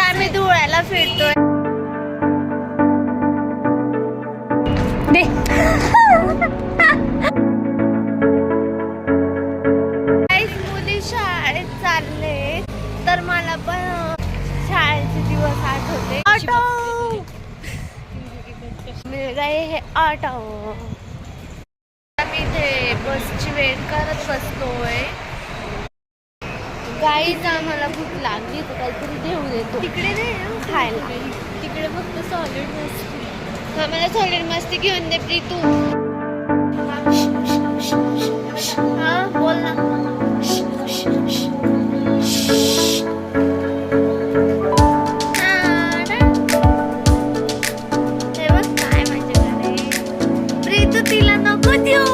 आम्ही धुळ्याला फिरतोय. मुली शाळेत चालले तर मला पण शाळेचे दिवस आठवते. ऑटो मिल गए हे ऑटो. आम्ही इथे बसची वेट करत बसतोय. गाईज आम्हाला भूक लागली तर काहीतरी घेऊन येतो. तिकडे नाही खायला, तिकडे फक्त सॉलिड मस्ती. आम्हाला सॉलिड मस्ती घेऊन दे प्री तू. हा बोल ना. हे बघ काय माझ्याकडे. प्री तू तिला नको देऊ.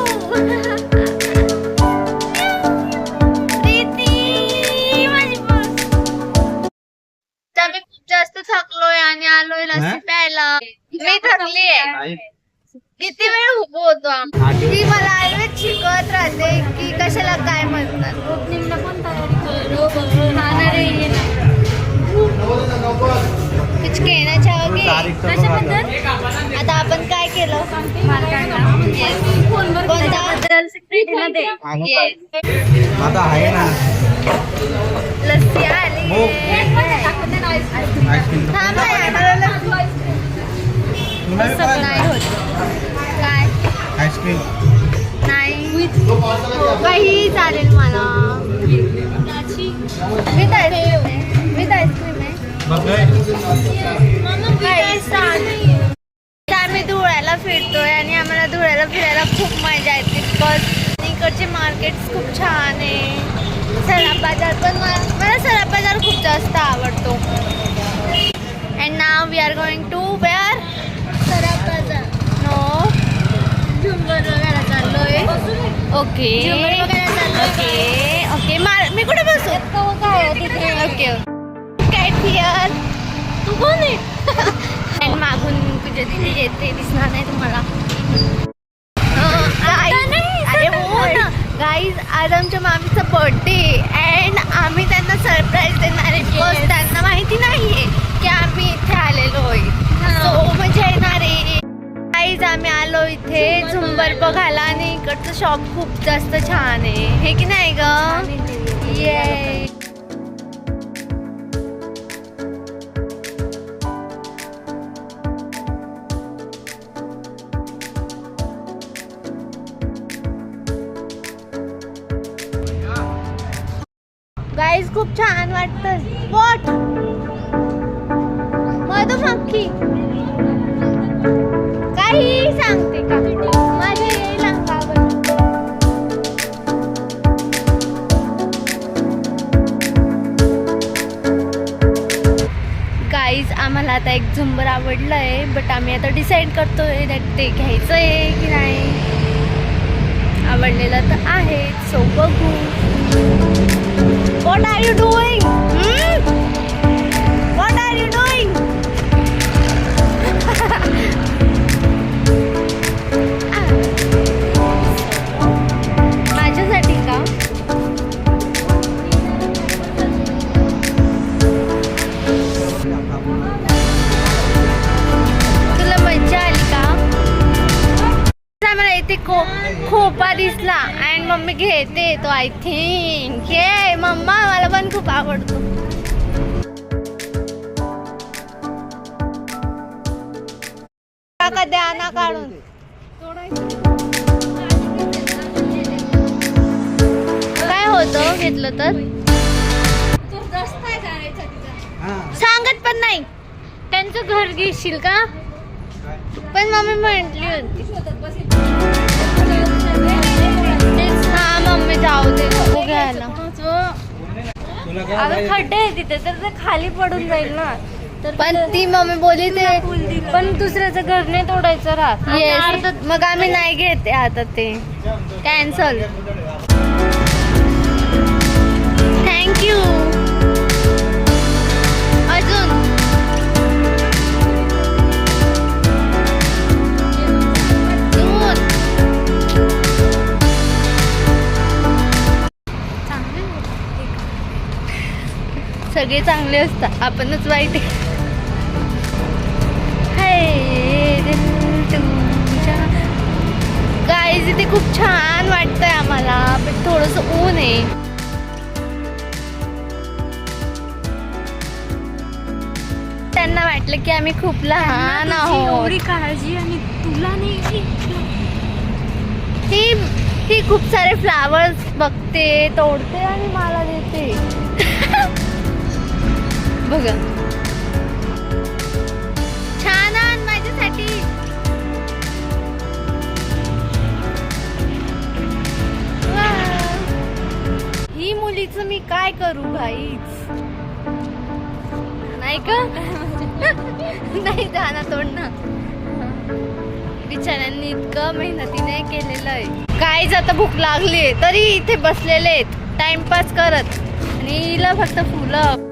जास्त थकलोय आणि आलोय लस्सी प्यायला. मी थकली आहे. किती वेळ उभो होतो. ती मला आयुर्वेद शिकवत राहते की कशाला काय म्हणतात. ओपनिंगला पण तयारी करो. कुछ कहना चाहोगे कशाबद्दल? आता आपण काय केलं. लस्सी आली. नाही होत काय आईस्क्रीम नाही काही चालेल मला. विथ आईस्क्रीम आहे. आम्ही धुळ्याला फिरतोय आणि आम्हाला धुळ्याला फिरायला खूप मजा येते. बिकॉज इकडचे मार्केट्स खूप छान आहे. सराफ बाजार पण मला सराफ बाजार खूप जास्त आवडतो. And now we are going to where Saraf Bazaar. No झुंबर वगैरे चाललोय. ओके ओके ओके मी कुठे बसू. ओके काय फिअर तू कोण आहे. अँड मागून तुझ्या दिदी येते दिसणार नाही तुम्हाला. अरे हो ना गाईज आज आमच्या मामीचा बर्थडे अँड आम्ही त्यांना सरप्राईज देणार आहे. बिकॉज त्यांना माहिती नाहीये की आम्ही इथे आलेलो आहे. सो मजा येणार आहे. गाईज आम्ही आलो इथे झुंबर बघायला आणि इकडचं शॉप खूप जास्त छान आहे हे की नाही ग. ये गाईज खूप छान वाटतं. स्पॉट मधुमक्खी काही सांगते का माझ्या येईल अंगावर. गाईज आम्हाला आता एक झुंबर आवडलंय बट आम्ही आता डिसाईड करतोय ते घ्यायचं आहे की नाही. आवडलेलं तर आहे सो बघू. What are you doing? What are you doing? माझ्यासाठी का? तुला मज्जा आली का? मला इथे खोपा दिसला अँड मम्मी घेते तो. आय थिंक हे मम्मा मला पण खूप आवडतो. काका द्या ना काढून. काय होतं घेतलं तर सांगत पण नाही. त्यांचं घर घेशील का पण मम्मी म्हटली होती. हा मम्मी जाऊ दे नको घ्यायला. अगं खड्डे आहे तिथे तर ते खाली पडून जाईल ना. तर पण ती मम्मी बोलली ते पण दुसऱ्याचं घर नाही तोडायचं राहत. येस मग आम्ही नाही घेते आता ते कॅन्सल. थँक्यू. अजून सगळे चांगले असतात, आपणच वाईट आहे. गाईज इथे खूप छान वाटतंय आम्हाला, पण थोडंसं ऊन आहे. त्यांना वाटलं की आम्ही खूप लहान आहोत. एवढी काळजी आणि तुला नाही. ती खूप सारे फ्लावर्स बघते, तोडते आणि मला देते. बघा छान आण माझ्यासाठी. ही मुलीचं मी काय करू भाईच, नाही का? नाही जाणार तोडणं. बिचाऱ्यांनी इतकं मेहनतीने केलेलं आहे. काहीच आता भूक लागली तरी इथे बसलेले आहेत टाइमपास करत, आणि हिला फक्त फुलं.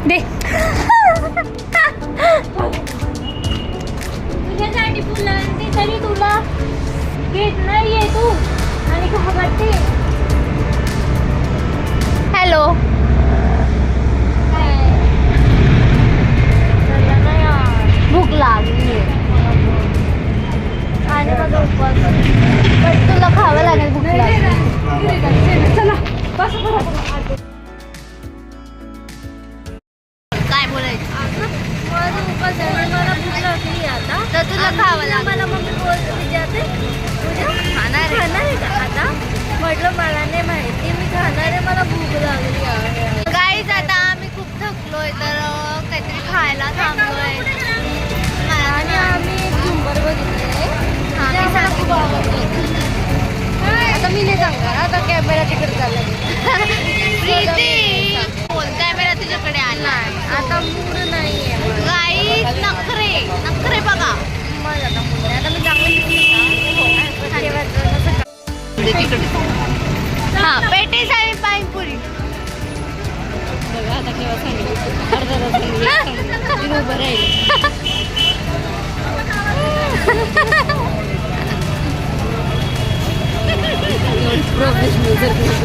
दे तुझ्यासाठी फुलं आणते तरी तुला घेत नाहीये तू आणि घाबरते. हॅलो, भूक लागली आणि मग उपवास, पण तुला खावं लागेल. भूक लागली. चला बस. काय बोलायचं? माझा उपवास आहे, मला भूक लागली आता. तर तुला खावं लागेल. मला मम्मी विचारते तुझ्या खाणार आहे का आता? म्हटलं मला नाही माहिती, मी खाणार आहे, मला भूक लागली आहे. गाईज आता आम्ही खूप थकलोय, तर काहीतरी खायला थांबलोय. आणि आम्ही एक झुंबर बघितले. आता मी नाही सांगणार, आता कॅमेरा तिकडे चालला. बोल, कॅमेरा तुझ्याकडे आला. आता मूड नाहीये. गाईज नखरे बघा. मला आता मूड नाही. आता मी चांगली हा, पेटीस आणि पाणीपुरी. बघा आता केव्हा सांगितलं, अर्धा तास उभं राहील. प्रोफेशनल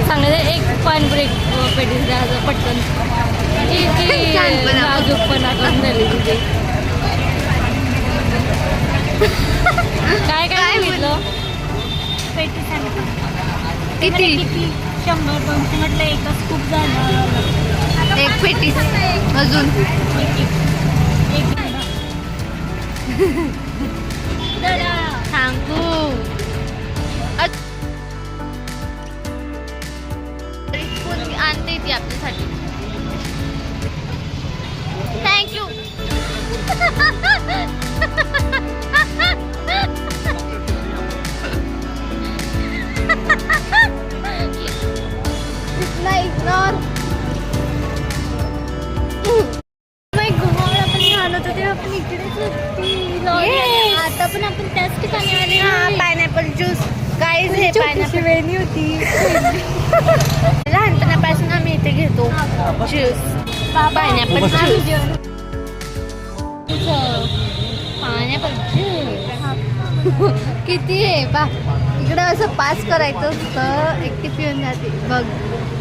सांगायचं एक पाणीपुरी पेटीस द्यायचं पटकन. नाजूकपणा करून झाली तिथे. काय काय म्हटलं? पेटीस किती? 100-200 म्हटलं, एकच खूप झालं. एक पेटीस अजून. सांगू आणते ती आपल्यासाठी. थँक्यू. इग्नोर. आपण इकडेच होती. आता पण आपण त्याच ठिकाणी आले. Pineapple juice. गाईज हे पायनॅपल वेणी होती. लहानपणापासून आम्ही इथे घेतो juice. Pineapple juice. Pineapple juice किती आहे बा. इकडं असं पास करायचं असतं, एकटी पिऊन जाते. बघ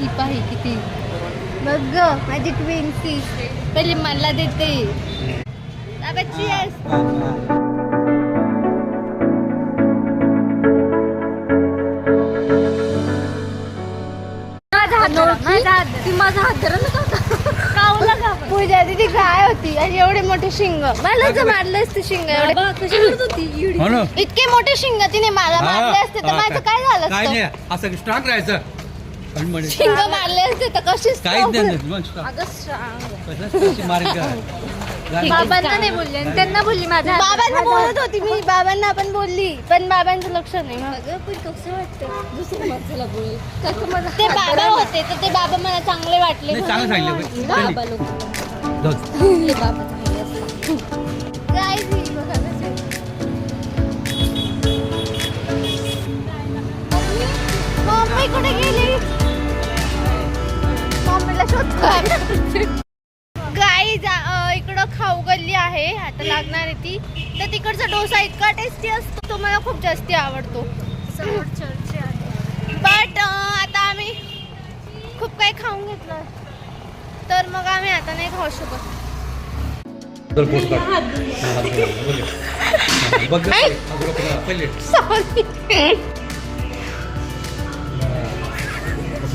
ही पाही किती. बघ ग माझी ट्विन्सी पहिले मला देते. माझा हात धरा ना. पूजा दीदी काय होती आणि एवढे मोठे शिंग. मला जर मारले असते शिंग एवढे. कशी होत होती? इतके मोठे शिंग तिने मला मारले असते तर माझं काय झालं काय असतं? नाही, असं स्ट्रॉंग राहायचं. शिंग मारले असते तर कशीच काहीच नाही मग बाबांना नाही बोलले, त्यांना बोलली. माझ्या बाबांना बोलत होती मी, बाबांना पण बोलली, पण बाबांचं लक्ष नाही. कसं वाटतं दुसरं माणसाला बोलेल. कसं माझं ते बाबा होते तर ते बाबा मला चांगले वाटले. नाही, चांगलं सांगितलं बाई. बाबा लोक जाऊ. बाबा चांगले असतात. Guys, ही बघा कसं. मम्मी कुठे गेली? मम्मीला शोधतोय. गाईज इकडं खाऊ गल्ली आहे आहे, आता लागणार आहे ती. तर तिकडचा डोसा इतका टेस्टी असतो, तो मला खूप जास्ती आवडतो. समोर चर्च आहे. बट आता आम्ही खूप काही खाऊन घेतलं, तर मग आम्ही आता नाही खाऊ शकत. चल पोस्ट काढ. हां, हात धुवा. बोल. हां, बघ गं, अगोदर पुन्हा पहिले सॉरी.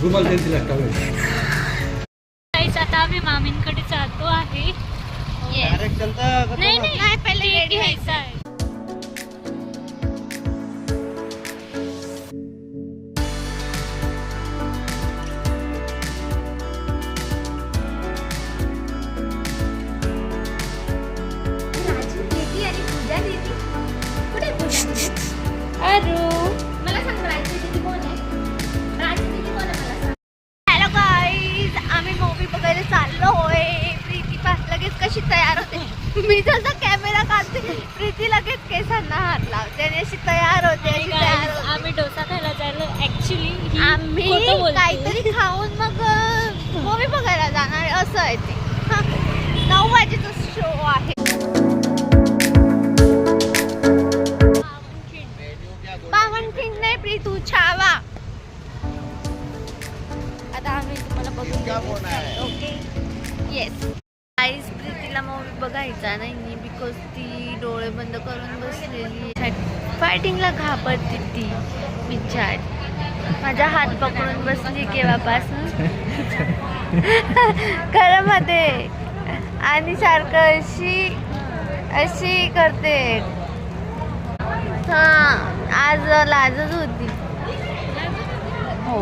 रुमाल दे तिला टावेल. Guys, आता आम्ही मामींकडे जातो आहे. नाही नाही, पहिले ते ready घ्यायचं आहे. हॅलो गाईज, आम्ही मूवी बघायला चाललोय. प्रीती लगेच कशी तयार होते, मी जसा कॅमेरा काढते प्रीती लगेच केसांना हात लावते आणि अशी तयार होते, आणि अशी guys, तयार होते. आम्ही डोसा खायला जायला ऍक्च्युली आम्ही काहीतरी खाऊन मग मूवी बघायला जाणार असं आहे ते. 9 वाजेचा शो आहे. पावनखिंड नाही प्रीतू, छावा. आता आम्ही तुम्हाला बघून ओके. येस गाईज, प्रीतीला मूवी बघायचा नाही बिकॉज ती डोळे बंद करून बसलेली. फायटिंगला घाबरते ती बिचारी. माझा हात पकडून बसली केव्हापासून खरं मध्ये, आणि सारखं अशी करते. हा, आज लाजच होती. हो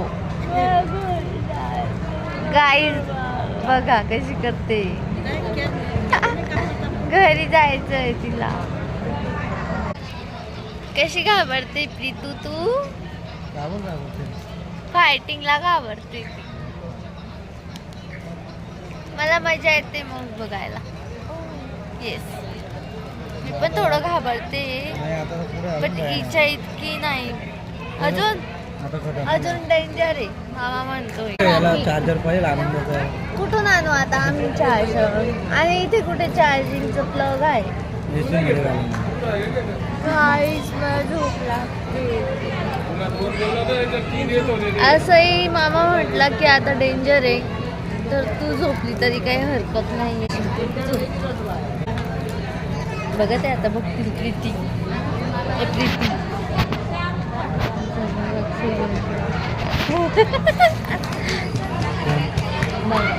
गाईज बघा कशी करते. घरी जायचंय तिला. कशी घाबरते प्रीतू तू? फायटिंगला घाबरते ती. मला मजा येते मग बघायला. येस, मी पण थोडं घाबरते, पण हिच्या इतकी नाही. अजून डेंजर आहे मामा म्हणतोय. चार्जर पाहिजे आनंदाचा. कुठून आणू आता आम्ही चार्जर, आणि इथे कुठे चार्जिंगचं प्लग आहे? गाईस, मला झोप लागते. असंही मामा म्हटला की आता डेंजर आहे, तर तू झोपली तरी काही हरकत नाही. बघत आहे आता, बघतील प्रीती. प्रीती मग